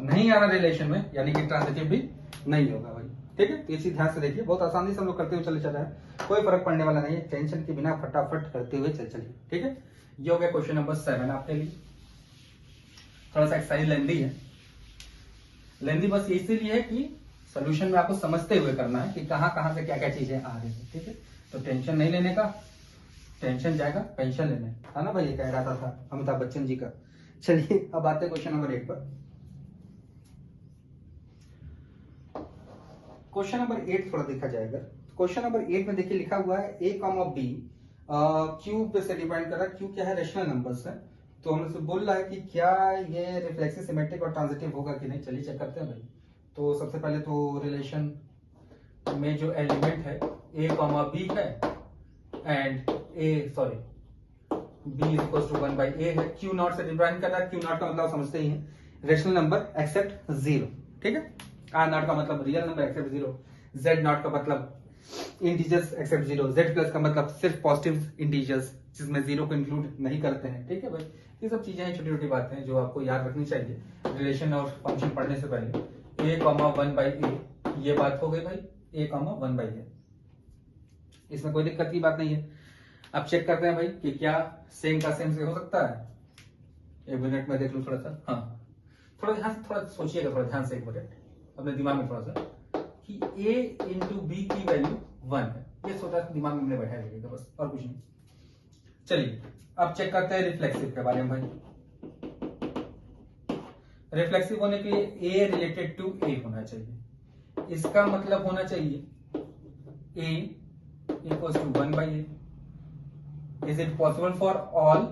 नहीं आ रहा रिलेशन में, यानी कि ट्रांजिटिव भी नहीं होगा भाई। ठीक है, ये चीज ध्यान से देखिए, बहुत आसानी से हम लोग करते हुए चले चल रहे हैं, कोई फर्क पड़ने वाला नहीं है, टेंशन के बिना फटाफट करते हुए चल चलिए। ठीक है, ये हो गया क्वेश्चन नंबर 7 आपके लिए। थोड़ा सा एक्सरसाइज लेंदी है, लेंदी बस इसीलिए है कि सोल्यूशन में आपको समझते हुए करना है कि कहां से क्या क्या चीजें आ रही है। ठीक है, तो टेंशन नहीं लेने का, टेंशन जाएगा पेंशन लेने, है ना भाई, ये कह रहा था अमिताभ बच्चन जी का। चलिए अब आते हैं क्वेश्चन नंबर 8 पर। क्वेश्चन नंबर 8 थोड़ा देखा जाएगा। क्वेश्चन नंबर 8 में देखिए लिखा हुआ है a, b क्यू पे से डिपेंड कर रहा है, क्यू क्या है, रेशनल नंबर्स है। तो हमसे बोल रहा है कि क्या ये रिफ्लेक्सिव, सिमेट्रिक और ट्रांजिटिव होगा कि नहीं। चलिए चेक करते हैं भाई। तो सबसे पहले तो रिलेशन में जो एलिमेंट है a, b है एंड b = 1/a है। क्यू नॉट से डिपेंड कर रहा है, क्यू नॉट का मतलब समझते ही हैं, रेशनल नंबर एक्सेप्ट 0। ठीक है, आर नॉट का मतलब real number except 0, Z not का मतलब इंटीजर्स एक्सेप्ट 0, जेड प्लस का मतलब सिर्फ पॉजिटिव इंटीजर्स जिसमें 0 को इंक्लूड नहीं करते हैं। ठीक है भाई, ये सब चीजें छोटी छोटी बातें हैं जो आपको याद रखनी चाहिए रिलेशन और फंक्शन पढ़ने से पहले। a, 1/a, ये बात हो गई भाई, a, 1/a, इसमें कोई दिक्कत की बात नहीं है। अब चेक करते हैं भाई कि क्या सेम का सेम से हो सकता है। एक मिनट में देख लूं थोड़ा सा, हाँ थोड़ा ध्यान से, थोड़ा सोचिएगा, थोड़ा ध्यान से एक मिनट अपने दिमाग में थोड़ा सा, कि a × b की वैल्यू 1 है, ये सोचा दिमाग में मैंने बैठा रखिएगा बस, और कुछ नहीं। चलिए अब चेक करते हैं रिफ्लेक्सिव के बारे में भाई। रिफ्लेक्सिव होने के लिए ए रिलेटेड टू ए होना चाहिए। इसका मतलब होना चाहिए a equals to 1/a। Is it possible for all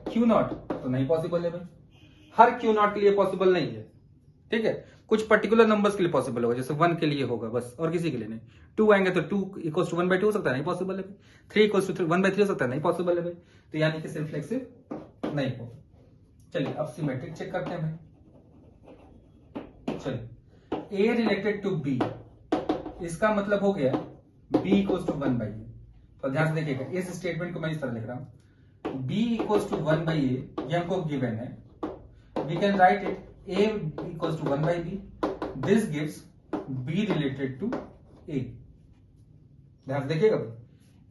q not? तो नहीं पॉसिबल है भाई, हर क्यू नॉट के लिए पॉसिबल नहीं है, ठीक है। कुछ पर्टिकुलर नंबर्स के लिए पॉसिबल होगा, जैसे 1 के लिए होगा बस, और किसी के लिए नहीं। 2 आएंगे तो 2 इक्वल्स टू 1/2 हो सकता है, नहीं पॉसिबल है भाई। 3 इक्वल्स टू 1/3 हो सकता है, नहीं पॉसिबल है भाई। तो यानी कि रिफ्लेक्सिव नहीं होगा। चलिए अब सिमेट्रिक चेक करते हैं भाई। चलिए ए रिलेटेड टू बी, इसका मतलब हो गया b इक्वल्स टू 1/a। तो ध्यान से देखिएगा, इस स्टेटमेंट को मैं इस तरह लिख रहा हूं, b इक्वल्स टू 1/a, ये हमको गिवन है। We can write it a equals to 1/b. This gives b related to a. ध्यान देखिएगा,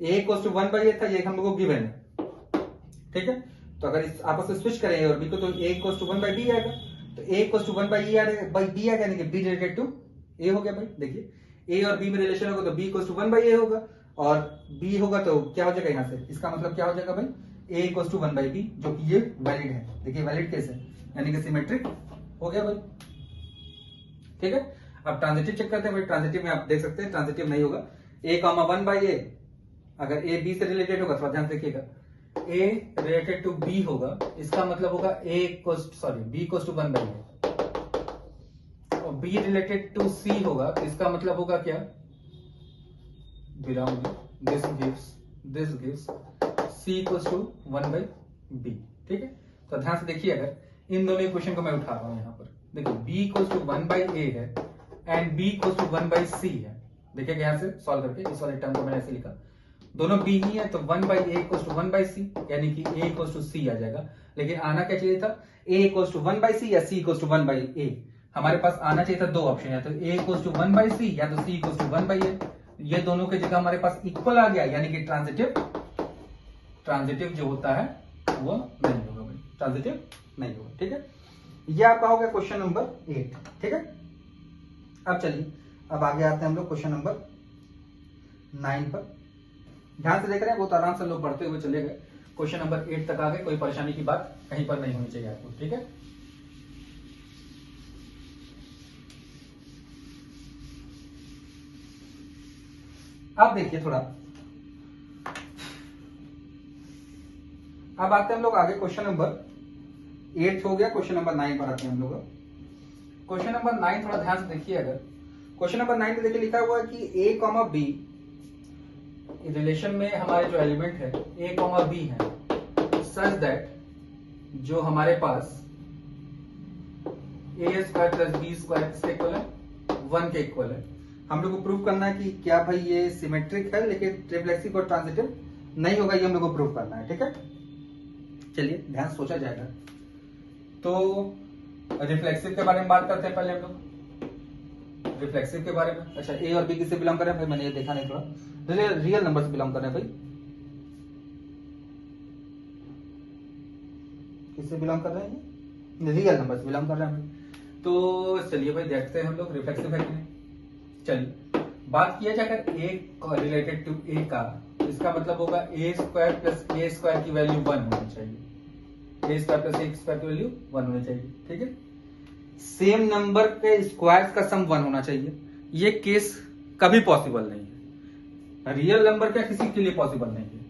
a equals to 1/a था, ये हम लोगों को गिवन है, ठीक है। तो अगर इस आपस में स्विच करें और b को, तो a equals to 1/b आएगा। तो a equals to 1/e b आएगा, यानी कि b related to a हो गया भाई। देखिए a और b में रिलेशन होगा तो b equals to 1/a होगा, और b होगा तो क्या हो जाएगा यहाँ से, इसका मतलब क्या हो जाएगा भाई, a equals to 1/b, जो कि ये वैलिड है। देखिए वैलिड केस है, यानी कि सिमेट्रिक हो गया भाई, ठीक है। अब ट्रांजिटिव चेक करते हैं भाई। ट्रांजिटिव में आप देख सकते हैं ट्रांजिटिव नहीं होगा। a, 1/a, अगर a b से रिलेटेड होगा, तो ध्यान देखिएगा, a रिलेटेड टू b होगा, इसका मतलब होगा b इक्वल्स टू 1/a, और b रिलेटेड टू c होगा, इसका मतलब होगा क्या, this gives c equals to 1/b, ठीक है। तो ध्यान से देखिए, अगर इन दोनों इक्वेशन को मैं उठा रहा हूं यहाँ पर, देखिए b इक्वल्स टू 1/a है and b equals to 1/c है। देखिएगा यहाँ से सॉल्व करके, इस वाले टर्म को मैंने ऐसे लिखा, दोनों b ही है, तो 1/a इक्वल्स टू 1/c, यानी कि a इक्वल्स टू c आ जाएगा। लेकिन आना क्या चाहिए था, a इक्वल्स टू 1/c या c इक्वल्स टू 1/a। हमारे पास आना चाहिए था दो ऑप्शन, या तो a इक्वल्स टू 1/c या तो c इक्वल्स टू 1/a। ये दोनों की जगह हमारे पास इक्वल आ गया, यानी कि ट्रांजिटिव जो होता है वो नहीं होगा भाई, ट्रांजिटिव नहीं होगा, ठीक है। ये आपका हो गया क्वेश्चन नंबर 8, ठीक है। अब चलिए, अब आगे आते हैं हम लोग क्वेश्चन नंबर 9 पर। ध्यान से देख रहे हैं, बहुत आराम से लोग पढ़ते हुए चले गए, क्वेश्चन नंबर 8 तक आ गए, कोई परेशानी की बात कहीं पर नहीं होनी चाहिए आपको, ठीक है। अब देखिए थोड़ा, अब आते हैं हम लोग आगे, क्वेश्चन नंबर 8 हो गया, क्वेश्चन नंबर 9 पर आते हैं हम लोग। क्वेश्चन नंबर 9 थोड़ा ध्यान से देखिए, अगर क्वेश्चन नंबर 9 में देखिए लिखा हुआ है कि a, b रिलेशन में हमारे जो एलिमेंट है a, b है, सच दैट जो हमारे पास a² + b² किसके इक्वल है, 1 के इक्वल है। हम लोग को प्रूव करना है कि क्या भाई ये सिमेट्रिक है, लेकिन रिफ्लेक्सिव और ट्रांजिटिव नहीं होगा, ये हम लोग को प्रूव करना है, ठीक है। चलिए ध्यान सोचा जाएगा। तो रिफ्लेक्सिव के बारे में बात करते हैं पहले हम लोग, रिफ्लेक्सिव के बारे में। अच्छा, ए और बी किससे बिलोंग कर रहे हैं भाई, मैंने ये देखा नहीं, थोड़ा रियल नंबर से बिलोंग कर रहे हैं भाई, किससे बिलोंग कर रहे हैं, रियल नंबर से बिलोंग कर रहे हैं भाई। तो चलिए भाई देखते हैं हम लोग रिफ्लेक्सिव है कि नहीं। चलिए बात किया जाए अगर ए रिलेटेड टू ए का, इसका मतलब होगा a² + a² की वैल्यू 1 होनी चाहिए, a² + a² की वैल्यू 1 होनी चाहिए, ठीक है। सेम नंबर के स्क्वायर्स का सम 1 होना चाहिए, ये केस कभी पॉसिबल नहीं है। रियल नंबर का किसी के लिए पॉसिबल नहीं है,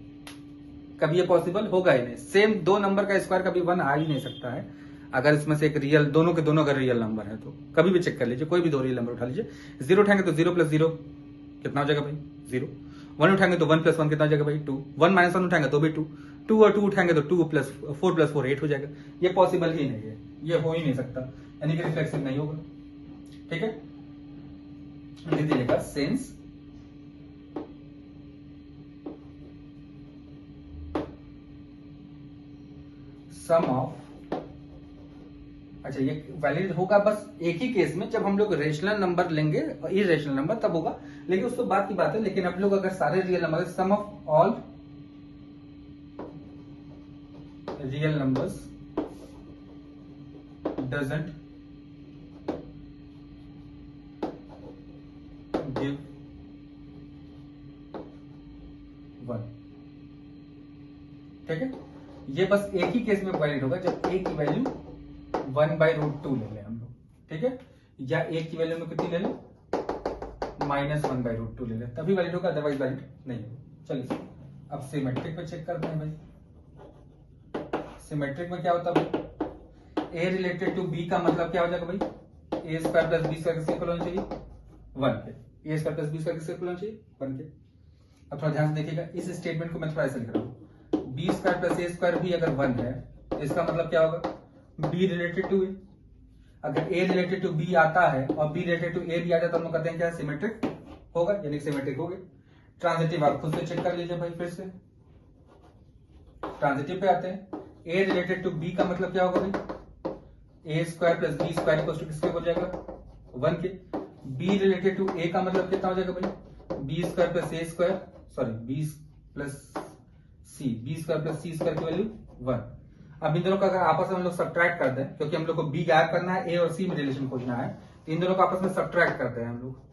कभी ये पॉसिबल होगा ही नहीं। सेम दो नंबर का स्क्वायर कभी 1 आ ही नहीं सकता है। अगर इसमें से एक रियल, दोनों के दोनों अगर रियल नंबर है तो कभी भी चेक कर लीजिए, कोई भी दो रियल नंबर उठा लीजिए। 0 उठाएंगे तो 0 + 0 कितना हो जाएगा भाई, 0। 1 उठाएंगे तो 1 + 1 कितना हो जाएगा भाई, 2। 1 - 1 उठाएंगे तो भी 2। 2 और 2 उठाएंगे तो 2 + 4 + 4 8 हो जाएगा। ये पॉसिबल ही नहीं है, ये हो ही नहीं सकता, यानी कि रिफ्लेक्सिव नहीं होगा, ठीक है। लिख दीजिएगा सेंस सम ऑफ, अच्छा ये वैलिड होगा बस एक ही केस में, जब हम लोग रेशनल नंबर लेंगे और इरेशनल नंबर तब होगा, लेकिन उसको बात की बात है। लेकिन आप लोग अगर सारे real number, sum of all real numbers doesn't give 1, ठीक है। ये बस एक ही केस में वैलिड होगा, जब a की वैल्यू 1/√2 ले लें हम लोग, ठीक है, या ए की वैल्यू में कितनी ले लें, -1/√2 ले लें, तभी वैलिड होगा, अदरवाइज वैलिड नहीं होगा। चलिए अब सिमेट्रिक पे चेक करते हैं भाई। सिमेट्रिक में क्या होता है भाई, ए रिलेटेड टू बी का मतलब क्या हो जाएगा भाई, a square plus b square किसके इक्वल होना चाहिए, 1 के। ए स्क्वायर प्लस बी स्क्वायर किसके इक्वल होना चाहिए, 1 के। अब थोड़ा ध्यान से देखिएगा, इस स्टेटमेंट को मैं थोड़ा ऐसे लिख रहा हूँ, बी स्क्वायर प्लस ए स्क्वायर भी अगर 1 है तो इसका मतलब क्या होगा, बी रिलेटेड टू ए। अगर ए रिलेटेड टू बी आता है और बी रिलेटेड टू ए भी आ जाए तो हम लोग कहते हैं क्या, सिमेट्रिक होगा, यानी सिमेट्रिक हो गया। ट्रांजिटिव आप खुद से चेक कर लीजिए भाई, फिर से ट्रांजिटिव पे आते हैं। ए रिलेटेड टू बी का मतलब क्या होगा भाई, a square plus b square equal to किसके हो जाएगा, 1 के। बी रिलेटेड टू ए का मतलब कितना हो जाएगा भाई, बी स्क्वायर प्लस ए स्क्वायर, सॉरी बी प्लस सी, B square plus c square की वैल्यू 1। अब इन दोनों का अगर आपस में हम लोग सब्ट्रैक्ट करते हैं, क्योंकि हम लोग को बी गायब करना है, ए और सी में रिलेशन खोजना है, तो इन दोनों को आपस में सब्ट्रैक्ट करते हैं हम लोग।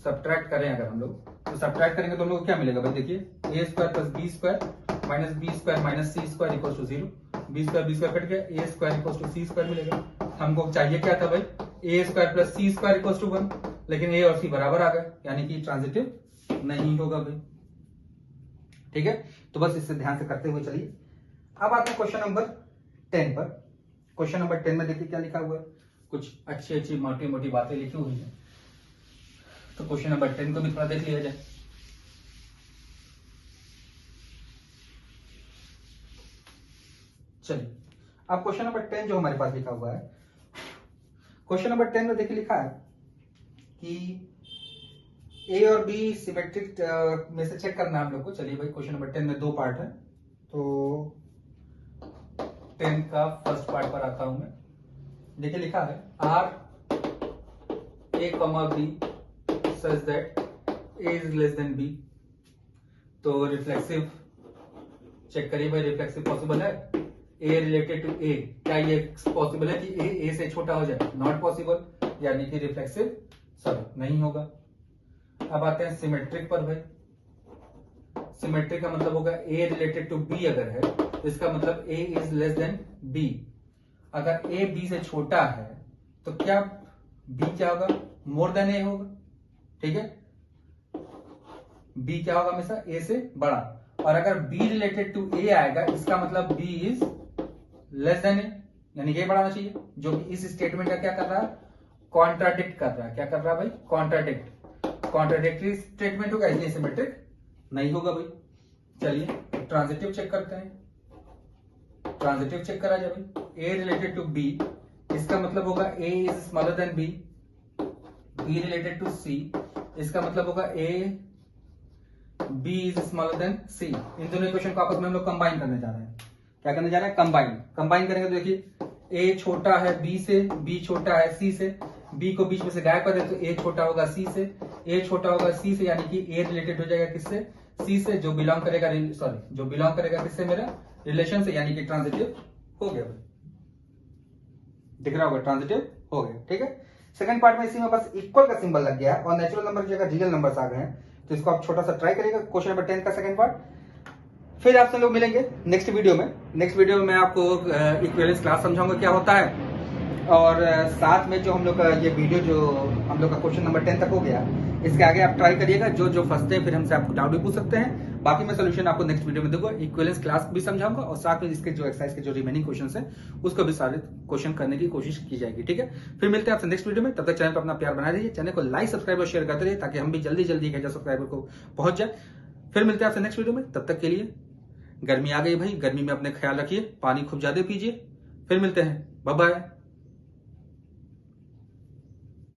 सब्ट्रैक्ट करें अगर हम लोग, तो सब्ट्रैक्ट करेंगे तो हम लोग को क्या मिलेगा भाई, देखिए a square plus b square minus b square minus c square equal to 0। B square cut गया, a square equal to c square मिलेगा। हमको चाहिए क्या था भाई, a square plus c square equal to 1, लेकिन ए और सी बराबर आ गए, यानी कि ट्रांजिटिव नहीं होगा भाई, ठीक है। तो बस इससे ध्यान से करते हुए चलिए। अब आते हैं क्वेश्चन नंबर 10 पर। क्वेश्चन नंबर 10 में देखिए क्या लिखा हुआ है, कुछ अच्छी अच्छी मोटी मोटी बातें लिखी हुई है, तो क्वेश्चन नंबर 10 को भी थोड़ा देख लिया जाए। चलिए अब क्वेश्चन नंबर 10 जो हमारे पास लिखा हुआ है, क्वेश्चन नंबर 10 में देखिए लिखा है कि ए और बी सिमेट्रिक में से चेक करना है हम लोग को। चलिए भाई, क्वेश्चन नंबर 10 में 2 पार्ट है, तो 10 का फर्स्ट पार्ट पर आता हूं मैं। देखिए लिखा है R a comma b such that a is less than b. तो रिफ्लेक्सिव चेक करिए भाई, रिफ्लेक्सिव पॉसिबल है, ए रिलेटेड टू ए, क्या ये पॉसिबल है कि ए से छोटा हो जाए, नॉट पॉसिबल, यानी कि रिफ्लेक्सिव सॉरी नहीं होगा। अब आते हैं सिमेट्रिक पर भाई। सिमेट्रिक का मतलब होगा ए रिलेटेड टू बी अगर है तो इसका मतलब ए इज लेस देन बी। अगर ए बी से छोटा है तो क्या बी क्या होगा, मोर देन ए होगा, ठीक है। बी क्या होगा हमेशा ए से बड़ा, और अगर बी रिलेटेड टू ए आएगा इसका मतलब बी इज लेस देन ए, यानी ये बढ़ाना चाहिए, जो कि इस स्टेटमेंट का क्या कर रहा है, कॉन्ट्राडिक्ट कर रहा है। क्या कर रहा है भाई, कॉन्ट्राडिक्ट, कॉन्ट्राडिक्टरी स्टेटमेंट होगा, इसलिए सिमेट्रिक नहीं होगा भाई। चलिए ट्रांजिटिव चेक करते हैं। ट्रांजिटिव चेक करा जाए भाई, ए रिलेटेड टू बी, इसका मतलब होगा a is smaller than b. B related to c, इसका मतलब होगा a b is smaller than c. इन दोनों इक्वेशन को आपस में हम लोग कंबाइन करने जा रहे हैं। क्या करने जा रहे हैं, कंबाइन। कंबाइन करेंगे तो देखिए ए छोटा है बी से, बी छोटा है सी से, बी को बीच में से गायब कर दे तो ए छोटा होगा सी से, ए छोटा होगा सी से, यानी कि ए रिलेटेड हो जाएगा किससे, सी से, जो बिलोंग करेगा सॉरी जो बिलोंग करेगा किससे, मेरा रिलेशन से, यानी कि ट्रांजिटिव हो गया भाई। दिख रहा होगा, ट्रांजिटिव हो गया, ठीक है। सेकंड पार्ट में इसी में बस इक्वल का सिंबल लग गया है और नेचुरल नंबर की जगह रियल नंबर्स आ गए हैं, तो इसको आप छोटा सा ट्राई करिएगा। क्वेश्चन नंबर 10 का सेकंड पार्ट। फिर आपसे लोग मिलेंगे नेक्स्ट वीडियो में। नेक्स्ट वीडियो में मैं आपको इक्विवेलेंस क्लास समझाऊंगा क्या होता है, और साथ में जो हम लोग का ये वीडियो जो हम लोग का क्वेश्चन नंबर 10 तक हो गया, इसके आगे आप ट्राई करिएगा। जो फंसते हैं फिर हमसे आपको डाउट भी पूछ सकते हैं। बाकी मैं सोल्यूशन आपको नेक्स्ट वीडियो में दूंगा, इक्विवेलेंस क्लास भी समझाऊंगा और साथ में इसके जो एक्सरसाइज के जो रिमेनिंग क्वेश्चन है उसको भी सारे क्वेश्चन करने की कोशिश की जाएगी, ठीक है। फिर मिलते हैं आपसे नेक्स्ट वीडियो में, तब तक चैनल पर अपना प्यार बनाए रहिए, चैनल को लाइक सब्सक्राइब और शेयर करते रहिए ताकि हम भी जल्दी 1000 सब्सक्राइबर को पहुंच जाए। फिर मिलते हैं आपसे नेक्स्ट वीडियो में, तब तक के लिए गर्मी आ गई भाई, गर्मी में अपने ख्याल रखिए, पानी खूब ज्यादा पीजिए। फिर मिलते हैं, बाय बाय।